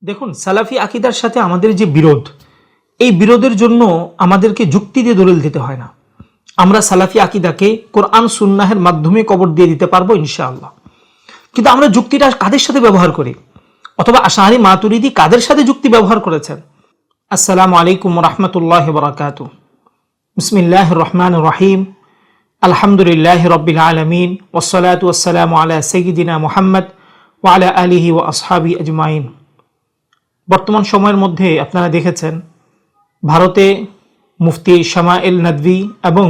দেখুন, সালাফি আকিদার সাথে আমাদের যে বিরোধ, এই বিরোধের জন্য আমাদেরকে যুক্তি দিয়ে দলিল দিতে হয় না। আমরা সালাফি আকিদাকে কোরআন সুন্নাহের মাধ্যমে কবর দিয়ে দিতে পারবো ইনশাআল্লাহ। কিন্তু আমরা যুক্তিটা কাদের সাথে ব্যবহার করি, অথবা আশারি মাতুরিদি কাদের সাথে যুক্তি ব্যবহার করেছেন? আসসালামু আলাইকুম রহমতুল্লাহ বারাকাতু। বিসমিল্লাহির রহমানির রহিম। আলহামদুলিল্লাহি রাব্বিল আলামিন ওয়াসসালাতু ওয়াসসালামু আলা সাইয়্যিদিনা মুহাম্মদ ওয়া আলা আলিহি ওয়া আসহাবিহি আজমাইন। বর্তমান সময়ের মধ্যে আপনারা দেখেছেন, ভারতে মুফতি শামাইল নদভী এবং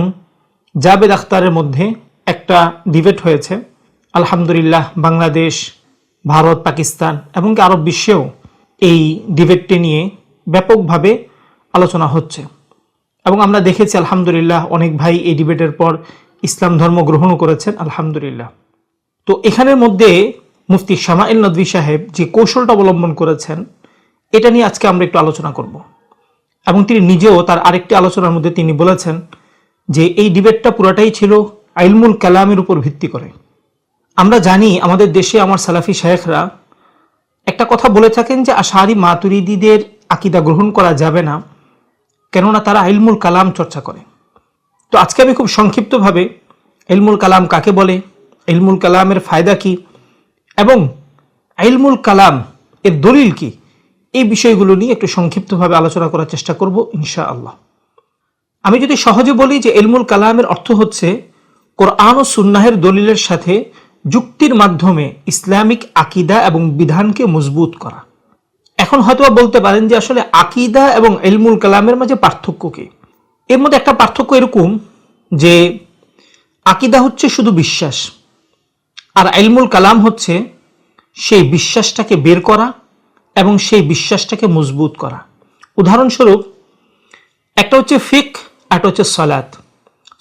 জাবেদ আখতারের মধ্যে একটা ডিবেট হয়েছে। আলহামদুলিল্লাহ, বাংলাদেশ, ভারত, পাকিস্তান এবং আরব বিশ্বেও এই ডিবেটটি নিয়ে ব্যাপকভাবে আলোচনা হচ্ছে এবং আমরা দেখেছি আলহামদুলিল্লাহ অনেক ভাই এই ডিবেটের পর ইসলাম ধর্ম গ্রহণও করেছেন আলহামদুলিল্লাহ। তো এখানের মধ্যে মুফতি শামাইল নদভী সাহেব যে কৌশলটা অবলম্বন করেছেন, এটা নিয়ে আজকে আমরা একটু আলোচনা করব। এবং তিনি নিজেও তার আরেকটি আলোচনার মধ্যে তিনি বলেছেন যে এই ডিবেটটা পুরাটাই ছিল ইলমুল কালামের উপর ভিত্তি করে। আমরা জানি আমাদের দেশে আমার সালাফি শায়েখরা একটা কথা বলে থাকেন যে আশারি মাতুরিদিদের আকিদা গ্রহণ করা যাবে না, কেননা তারা ইলমুল কালাম চর্চা করে। তো আজকে আমি খুব সংক্ষিপ্তভাবে ইলমুল কালাম কাকে বলে, ইলমুল কালামের ফায়দা কি এবং ইলমুল কালাম এর দলিল কি, এই বিষয়গুলো নিয়ে একটু সংক্ষিপ্তভাবে আলোচনা করার চেষ্টা করব ইনশাআল্লাহ। আমি যদি সহজে বলি যে ইলমুল কালামের অর্থ হচ্ছে কোরআন ও সুন্নাহের দলিলের সাথে যুক্তির মাধ্যমে ইসলামিক আকিদা এবং বিধানকে মজবুত করা। এখন হয়তো বলতে পারেন যে আসলে আকিদা এবং ইলমুল কালামের মাঝে পার্থক্য কি? এর মধ্যে একটা পার্থক্য এরকম যে আকিদা হচ্ছে শুধু বিশ্বাস, আর ইলমুল কালাম হচ্ছে সেই বিশ্বাসটাকে বের করা এবং সেই বিশ্বাসটাকে মজবুত করা। উদাহরণস্বরূপ, একটা হচ্ছে ফিক, একটা হচ্ছে সলাত।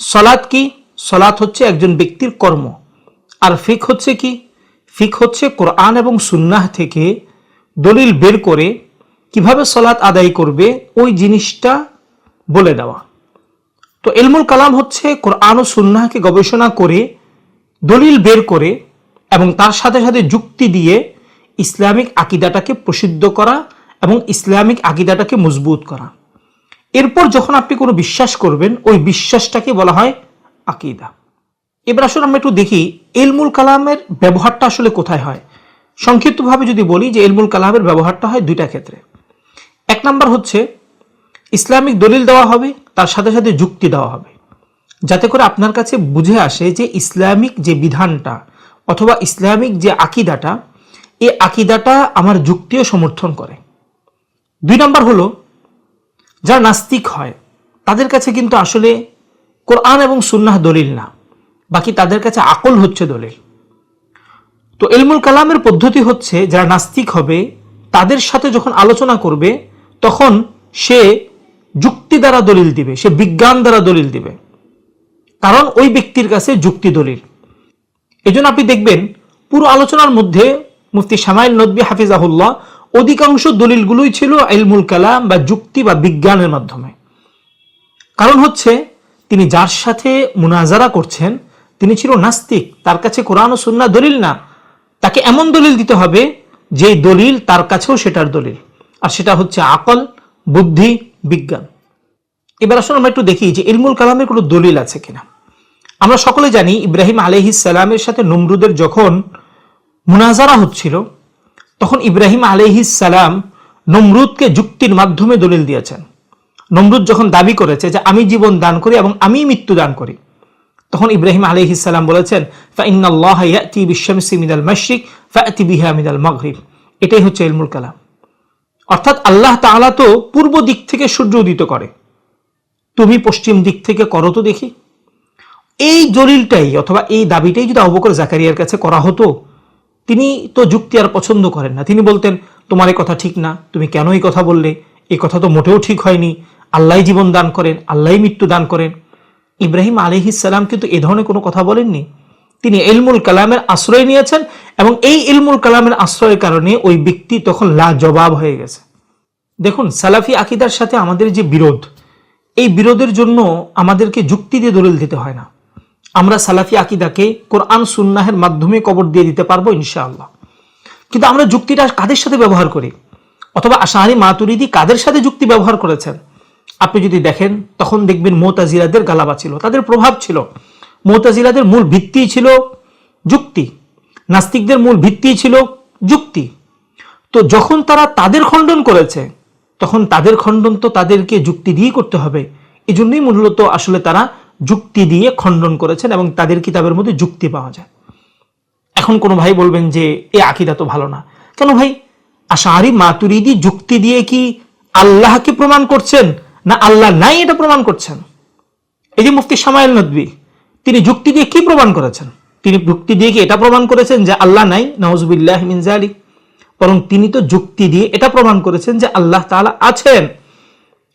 সলাত কি? সলাত হচ্ছে একজন ব্যক্তির কর্ম। আর ফিক হচ্ছে কি? ফিক হচ্ছে কোরআন এবং সুন্নাহ থেকে দলিল বের করে কিভাবে সলাত আদায় করবে ওই জিনিসটা বলে দেওয়া। তো ইলমুল কালাম হচ্ছে কোরআন ও সুন্নাহকে গবেষণা করে দলিল বের করে এবং তার সাথে সাথে যুক্তি দিয়ে ইসলামিক আকিদাটাকে প্রসিদ্ধ করা এবং ইসলামিক আকিদাটাকে মজবুত করা। এরপর যখন আপনি কোনো বিশ্বাস করবেন, ওই বিশ্বাসটাকে বলা হয় আকিদা। এবার আসলে আমরা একটু দেখি ইলমুল কালামের ব্যবহারটা আসলে কোথায় হয়। সংক্ষিপ্তভাবে যদি বলি যে ইলমুল কালামের ব্যবহারটা হয় দুইটা ক্ষেত্রে। এক নাম্বার হচ্ছে ইসলামিক দলিল দেওয়া হবে, তার সাথে সাথে যুক্তি দেওয়া হবে, যাতে করে আপনার কাছে বুঝে আসে যে ইসলামিক যে বিধানটা অথবা ইসলামিক যে আকিদাটা, এই আকিদাটা আমার যুক্তিও সমর্থন করে। দুই নাম্বার হলো যারা নাস্তিক হয় তাদের কাছে কিন্তু আসলে কোরআন এবং সুন্নাহ দলিল না, বাকি তাদের কাছে আকল হচ্ছে দলিল। তো ইলমুল কালামের পদ্ধতি হচ্ছে যারা নাস্তিক হবে তাদের সাথে যখন আলোচনা করবে তখন সে যুক্তি দ্বারা দলিল দিবে, সে বিজ্ঞান দ্বারা দলিল দিবে, কারণ ওই ব্যক্তির কাছে যুক্তি দলিল। এজন্য আপনি দেখবেন পুরো আলোচনার মধ্যে মুফতি শামাইল নদভী হাফিজাহুল্লাহ অধিকাংশ দলিলগুলোই ছিল ইলমুল কালাম বা যুক্তি বা বিজ্ঞানের মাধ্যমে। কারণ হচ্ছে তিনি যার সাথে মুনাজারা করছেন তিনি ছিল নাস্তিক, তার কাছে কোরআন ও সুন্নাহ দলিল না, তাকে এমন দলিল দিতে হবে যে দলিল তার কাছেও সেটার দলিল, আর সেটা হচ্ছে আকল, বুদ্ধি, বিজ্ঞান। এবার আসলে আমরা একটু দেখি যে ইলমুল কালামের কোনো দলিল আছে কিনা। আমরা সকলে জানি ইব্রাহিম আলাইহিস সালামের সাথে নমরুদের যখন মুনাজারা হচ্ছিল তখন ইব্রাহিম আলাইহিস সালাম নমরুদকে যুক্তির মাধ্যমে দলিল দিয়েছেন। নমরুদ যখন দাবি করেছে যে আমি জীবন দান করি এবং আমি মৃত্যু দান করি, তখন ইব্রাহিম আলাইহিস সালাম বলেছেন ফাইন্নাল্লাহা ইয়াতি বিশ-শামসি মিনাল মাশরিক ফাআতি বিহা মিনাল মাগরিব। এটাই হচ্ছে ইলমুল কালাম। অর্থাৎ আল্লাহ তাআলা তো পূর্ব দিক থেকে সূর্য উদিত করে, তুমি পশ্চিম দিক থেকে করো তো দেখি। এই দলিলটাই অথবা এই দাবিটাই যদি আবু বকর জাকারিয়ার কাছে করা হতো, তিনি তো যুক্তি আর পছন্দ করেন না, তিনি বলতেন তোমার এই কথা ঠিক না, তুমি কেন এই কথা বললে, এই কথা তো মোটেও ঠিক হয়নি, আল্লাহ জীবন দান করেন, আল্লাহ মৃত্যু দান করেন। ইব্রাহিম আলাইহিস সালাম কিন্তু এ ধরনের কোনো কথা বলেননি, তিনি ইলমুল কালামের আশ্রয় নিয়েছেন এবং এই ইলমুল কালামের আশ্রয়ের কারণে ওই ব্যক্তি তখন লাজবাব হয়ে গেছে। দেখুন, সালাফি আকিদার সাথে আমাদের যে বিরোধ, এই বিরোধের জন্য আমাদেরকে যুক্তি দিয়ে দলিল দিতে হয় না। আমরা সালাফি আকিদাকে কোরআন সুন্নাহের মাধ্যমে কবর দিয়ে দিতে পারবো ইনশাআল্লাহ। কিন্তু আমরা যুক্তিটা কাদের সাথে ব্যবহার করি, অথবা আশাআরি মাতুরিদি কাদের সাথে যুক্তি ব্যবহার করেছেন আপনি যদি দেখেন, তখন দেখবেন মুতাজিলাদের গালাবা ছিল, তাদের প্রভাব ছিল। মুতাজিলাদের মূল ভিত্তি ছিল যুক্তি, নাস্তিকদের মূল ভিত্তি ছিল যুক্তি। তো যখন তারা তাদের খণ্ডন করেছে, তখন তাদের খণ্ডন তো তাদেরকে যুক্তি দিয়ে করতে হবে। এই জন্যই মূলত আসলে তারা যুক্তি দিয়ে খণ্ডন করেছেন এবং তাদের কিতাবের মধ্যে যুক্তি পাওয়া যায়। এখন কোনো ভাই বলবেন যে এ আকীদা তো ভালো না। কেন ভাই? আশাআরি মাতুরিদি যুক্তি দিয়ে কি আল্লাহকে প্রমাণ করছেন, না আল্লাহ নাই এটা প্রমাণ করছেন? এই যে মুফতি শামাইল নদভী, তিনি যুক্তি দিয়ে কি প্রমাণ করেছেন? তিনি যুক্তি দিয়ে কি এটা প্রমাণ করেছেন যে আল্লাহ নাই? নাউযুবিল্লাহি মিন যালিক। বরং তিনি তো যুক্তি দিয়ে এটা প্রমাণ করেছেন যে আল্লাহ তাআলা আছেন।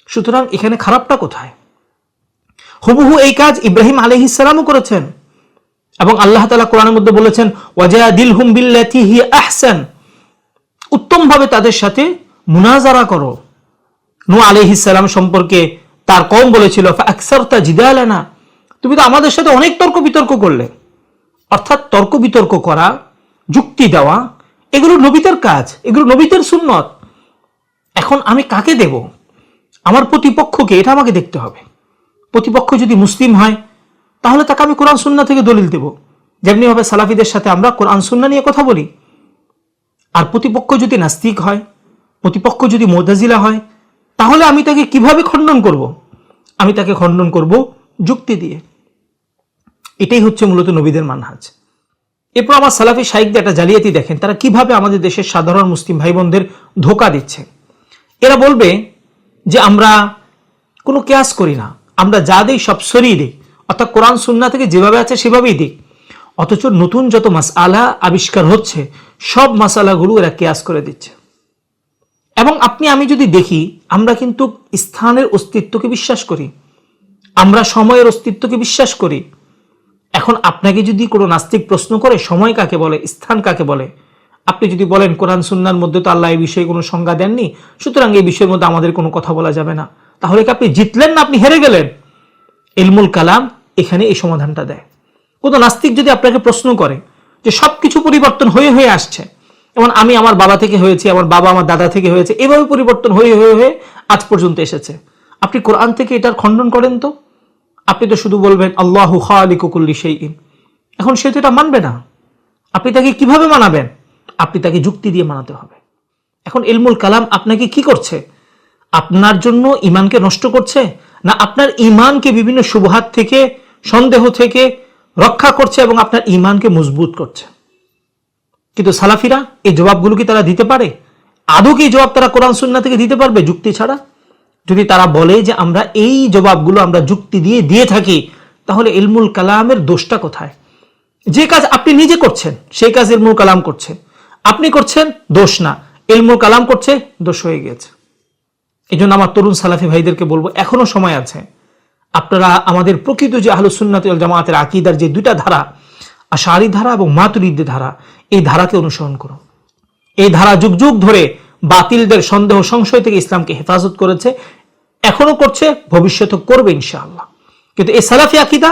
সুতরাং এখানে খারাপটা কোথায়? হুবহু এই কাজ ইব্রাহিম আলাইহিস সালামও করেছেন এবং আল্লাহ তাআলা কোরআনের মধ্যে বলেছেন ওয়াজাদিলহুম বিল্লাতি হিয়া আহসান, উত্তমভাবে তাদের সাথে মুনাজারা করো। নূহ আলাইহিস সালাম সম্পর্কে তার কওম বলেছিল ফাআকসারতা জিদালানা, তুমি তো আমাদের সাথে অনেক তর্ক বিতর্ক করলে। অর্থাৎ তর্ক বিতর্ক করা, যুক্তি দেওয়া, এগুলো নবীদের কাজ, এগুলো নবীদের সুন্নত। এখন আমি কাকে দেব? আমার প্রতিপক্ষকে, এটা আমাকে দেখতে হবে। প্রতিপক্ষ যদি মুসলিম হয় তাহলে তাকে আমি কোরআন সুন্নাহ থেকে দলিল দেব, যেমনি ভাবে সালাফিদের সাথে আমরা কোরআন সুন্নাহ নিয়ে কথা বলি। আর প্রতিপক্ষ যদি নাস্তিক হয়, প্রতিপক্ষ যদি মুতাজিলা হয়, তাহলে আমি তাকে কিভাবে খণ্ডন করব? আমি তাকে খণ্ডন করব যুক্তি দিয়ে। এটাই হচ্ছে মূলত নবীদের মানহাজ। এরপর আমার সালাফি শাইখদের একটা জালিয়াতি দেখেন, তারা কিভাবে আমাদের দেশের সাধারণ মুসলিম ভাই বোনদের ধোঁকা দিচ্ছে। এরা বলবে যে আমরা কোনো কিয়াস করি না, আমরা যা দিই সব সরিয়ে দিই, অর্থাৎ কোরআন সুন্নাহ থেকে যেভাবে আছে সেভাবেই দিই। অথচ নতুন যত মাসআলা আবিষ্কার হচ্ছে সব মাসআলাগুলো এরা কিয়াস করে দিচ্ছে। এবং আমি যদি দেখি, আমরা কিন্তু স্থানের অস্তিত্বকে বিশ্বাস করি, আমরা সময়ের অস্তিত্বকে বিশ্বাস করি। এখন আপনাকে যদি কোনো নাস্তিক প্রশ্ন করে সময় কাকে বলে, স্থান কাকে বলে, আপনি যদি বলেন কোরআন সুন্নাহর মধ্যে তো আল্লাহ এই বিষয়ে কোনো সংজ্ঞা দেননি, সুতরাং এই বিষয়ের মধ্যে আমাদের কোনো কথা বলা যাবে না, তাহলে কি আপনি জিতলেন না আপনি হেরে গেলেন? ইলমুল কালাম এখানে এই সমাধানটা দেয়। কোনো নাস্তিক যদি আপনাকে প্রশ্ন করে যে সবকিছু পরিবর্তন হয়ে হয়ে আসছে, যেমন আমি আমার বাবা থেকে হয়েছি, আমার বাবা আমার দাদা থেকে হয়েছে, এভাবে পরিবর্তন হয়ে হয়ে হয়ে আজ পর্যন্ত এসেছে, আপনি কোরআন থেকে এটার খণ্ডন করেন তো? আপনি তো শুধু বলবেন আল্লাহু খালিকু কুল্লি শাইইন। এখন সে তো এটা মানবে না। আপনি তাকে কিভাবে মানাবেন? আপনি তাকে যুক্তি দিয়ে মানাতে হবে। এখন ইলমুল কালাম আপনাকে কি করছে? আপনার জন্য ঈমানকে নষ্ট করছে, না আপনার ঈমানকে বিভিন্ন শুবহাত থেকে, সন্দেহ থেকে রক্ষা করছে এবং আপনার ঈমানকে মজবুত করছে? কিন্তু সালাফিরা এই জবাবগুলো কি তারা দিতে পারে? আদৌ কি এই জবাব তারা কোরআন সুন্নাহ থেকে দিতে পারবে যুক্তি ছাড়া? যদি তারা বলে যে আমরা এই জবাবগুলো আমরা যুক্তি দিয়ে দিয়ে থাকি, তাহলে ইলমুল কালামের দোষটা কোথায়? যে কাজ আপনি নিজে করছেন সেই কাজ ইলমুল কালাম করছে, আপনি করছেন দোষ না, ইলমুল কালাম করছে দোষ হয়ে গেছে। এই জন্য আমার তরুণ সালাফি ভাইদেরকে বলবো, এখনো সময় আছে, আপনারা আমাদের প্রকৃত যে আহলুস সুন্নাত ওয়াল জামাতের আকীদার যে দুইটা ধারা, আশআরী ধারা এবং মাতুরিদি ধারা, এই ধারাকে অনুসরণ করুন। এই ধারা যুগ যুগ ধরে বাতিলদের সন্দেহ সংশয় থেকে ইসলামকে হেফাজত করেছে, এখনো করছে, ভবিষ্যতে করবে ইনশাআল্লাহ। কিন্তু এই সালাফি আকীদা,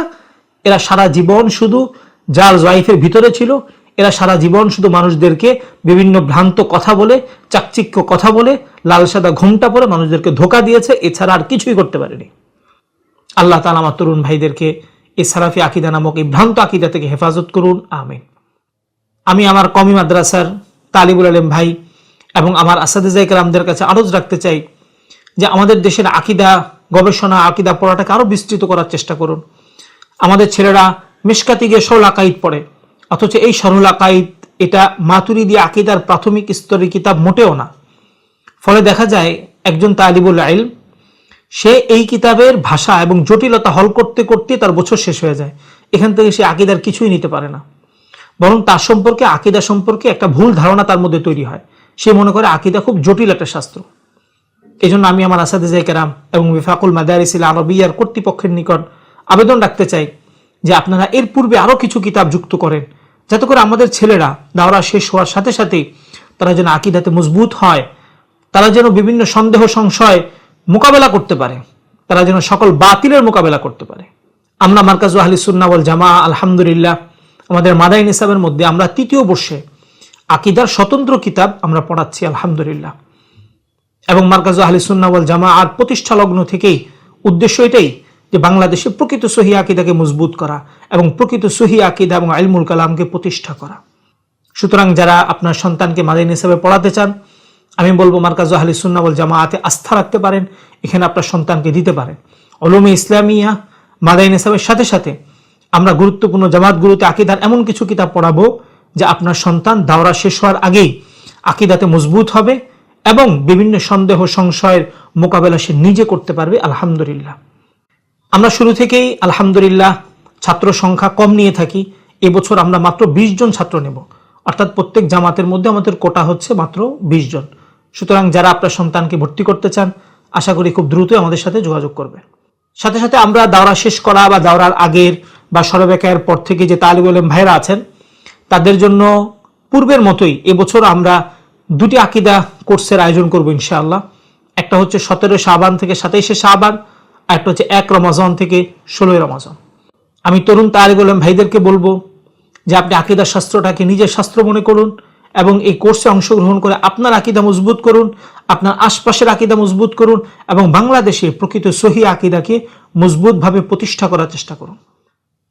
এরা সারা জীবন শুধু জাল জাইফের ভিতরে ছিল, এরা সারা জীবন শুধু মানুষদেরকে বিভিন্ন ভ্রান্ত কথা বলে, চাকচিক্য কথা বলে, লাল সাদা ঘোমটা পরে মানুষদেরকে ধোঁকা দিয়েছে, এছাড়া আর কিছুই করতে পারেনি। আল্লাহ তাআলা আমার তরুণ ভাইদেরকে এই সালাফি আকীদা নামক এই ভ্রান্ত আকীদা থেকে হেফাজত করুন, আমিন। আমি আমার কওমি মাদ্রাসার তালিবুল আলেম ভাই এবং আমার আসাদিজায়ে কেরামদের কাছে আরজ রাখতে চাই যে আমাদের দেশের আকীদা গবেষণা, আকীদা পড়াটাকে আরো বিস্তৃত করার চেষ্টা করুন। আমাদের ছেলেরা মিশকাতে গিয়ে সরল আকাইদ পড়ে, অথচ এই সরল আকাইদ এটা মাতুরিদি আকীদার প্রাথমিক স্তরের কিতাব মোটেও না। ফলে দেখা যায় একজন তালিবুল ইলম সে এই কিতাবের ভাষা এবং জটিলতা হল করতে করতে তার বছর শেষ হয়ে যায়, এখান থেকে সে আকীদার কিছুই নিতে পারে না, বরং তার সম্পর্কে, আকীদা সম্পর্কে একটা ভুল ধারণা তার মধ্যে তৈরি হয়। সে মনে করে আকীদা খুব জটিল একটা শাস্ত্র। এই জন্য আমি আমার আসাদিজায়ে কেরাম এবং ওয়িফাকুল মাদারিসিল আরবিয়ার কর্তৃপক্ষের নিকট আবেদন রাখতে চাই যে আপনারা এর পূর্বে আরো কিছু কিতাব যুক্ত করেন, যাতে করে আমাদের ছেলেরা দাওরা শেষ হওয়ার সাথে সাথে তারা যেন আকীদাতে মজবুত হয়, তারা যেন বিভিন্ন সন্দেহ সংশয় মোকাবেলা করতে পারে, তারা যেন সকল বাতিলের মোকাবেলা করতে পারে। আমরা মারকাজু আহলিস সুন্নাহ ওয়াল জামাআহ আলহামদুলিল্লাহ আমাদের মাদানী নিসাবের মধ্যে আমরা তৃতীয় বর্ষে আকীদার স্বতন্ত্র কিতাব আমরা পড়াচ্ছি আলহামদুলিল্লাহ। এবং মারকাজ আহলে সুন্নাহ ওয়াল জামাআর প্রতিষ্ঠা লগ্ন থেকেই উদ্দেশ্য এটাই যে বাংলাদেশে প্রকৃত সহিহ আকীদাকে মজবুত করা এবং প্রকৃত সহিহ আকীদা এবং ইলমুল কালামকে প্রতিষ্ঠা করা। সুতরাং যারা আপনার সন্তানকে মাদানী হিসেবে পড়াতে চান, আমি বলবো মারকাজ আহলে সুন্নাহ ওয়াল জামাআতে আস্থা রাখতে পারেন, এখানে আপনার সন্তানকে দিতে পারেন। উলুমে ইসলামিয়া মাদানী হিসাবের সাথে সাথে আমরা গুরুত্বপূর্ণ জামাতগুলোতে আকীদার এমন কিছু কিতাব পড়াবো যে আপনার সন্তান দাওরা শেষ হওয়ার আগেই আকীদাতে মজবুত হবে এবং বিভিন্ন সন্দেহ সংশয়ের মোকাবেলা সে নিজে করতে পারবে। আলহামদুলিল্লাহ, আমরা শুরু থেকেই আলহামদুলিল্লাহ ছাত্র সংখ্যা কম নিয়ে থাকি। এবছর আমরা মাত্র 20 জন ছাত্র নেব, অর্থাৎ প্রত্যেক জামাতের মধ্যে আমাদের কোটা হচ্ছে মাত্র 20 জন। সুতরাং যারা আপনার সন্তানকে ভর্তি করতে চান, আশা করি খুব দ্রুতই আমাদের সাথে যোগাযোগ করবেন। সাথে সাথে আমরা দাওরা শেষ করা বা দাওরার আগের বা সরবেকায়ের পর থেকে যে তালিবুল ইলম ভাইরা আছেন, তাদের জন্য পূর্বের মতোই এবছর আমরা 2টি আকীদা কোর্সের আয়োজন করব ইনশাআল্লাহ। একটা হচ্ছে 17 শাবান থেকে 27 শাবান, আর একটা হচ্ছে 1 রমাজান থেকে 16 রমাজান। আমি তরুণ তালিবুল ইলম ভাইদেরকে বলবো যে আপনি আকীদা শাস্ত্রটাকে নিজের শাস্ত্র মনে করুন এবং এই কোর্সে অংশগ্রহণ করে আপনার আকীদা মজবুত করুন, আপনার আশপাশের আকীদা মজবুত করুন এবং বাংলাদেশে প্রকৃত সহিহ আকীদাকে মজবুতভাবে প্রতিষ্ঠা করার চেষ্টা করুন।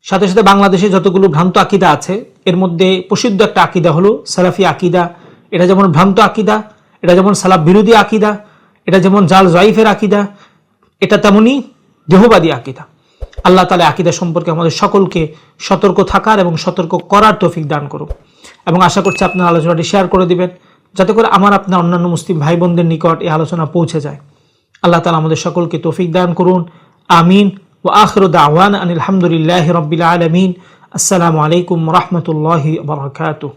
সাথে সাথে বাংলাদেশে যতগুলো ভ্রান্ত আকীদা আছে, এর মধ্যে প্রসিদ্ধ একটা আকীদা হলো সালাফি আকীদা। এটা যেমন ভ্রান্ত আকীদা, এটা যেমন সালাফ বিরোধী আকীদা, এটা যেমন জাল জয়ীফের আকীদা, এটা তেমনি দেহবাদী আকীদা। আল্লাহ তাআলা আকীদা সম্পর্কে আমাদের সকলকে সতর্ক থাকার এবং সতর্ক করার তৌফিক দান করুক। এবং আশা করছি আপনার আলোচনাটি শেয়ার করে দিবেন, যাতে করে আমার আপনার অন্যান্য মুসলিম ভাই বোনদের নিকট এই আলোচনা পৌঁছে যায়। আল্লাহ তাআলা আমাদের সকলকে তৌফিক দান করুন। আমিন। ওয়া আখিরু দাওয়ানা আনিল হামদুলিল্লাহি রাব্বিল আলামিন। আসসালামু আলাইকুম ওয়া রাহমাতুল্লাহি ওয়া বারাকাতুহু।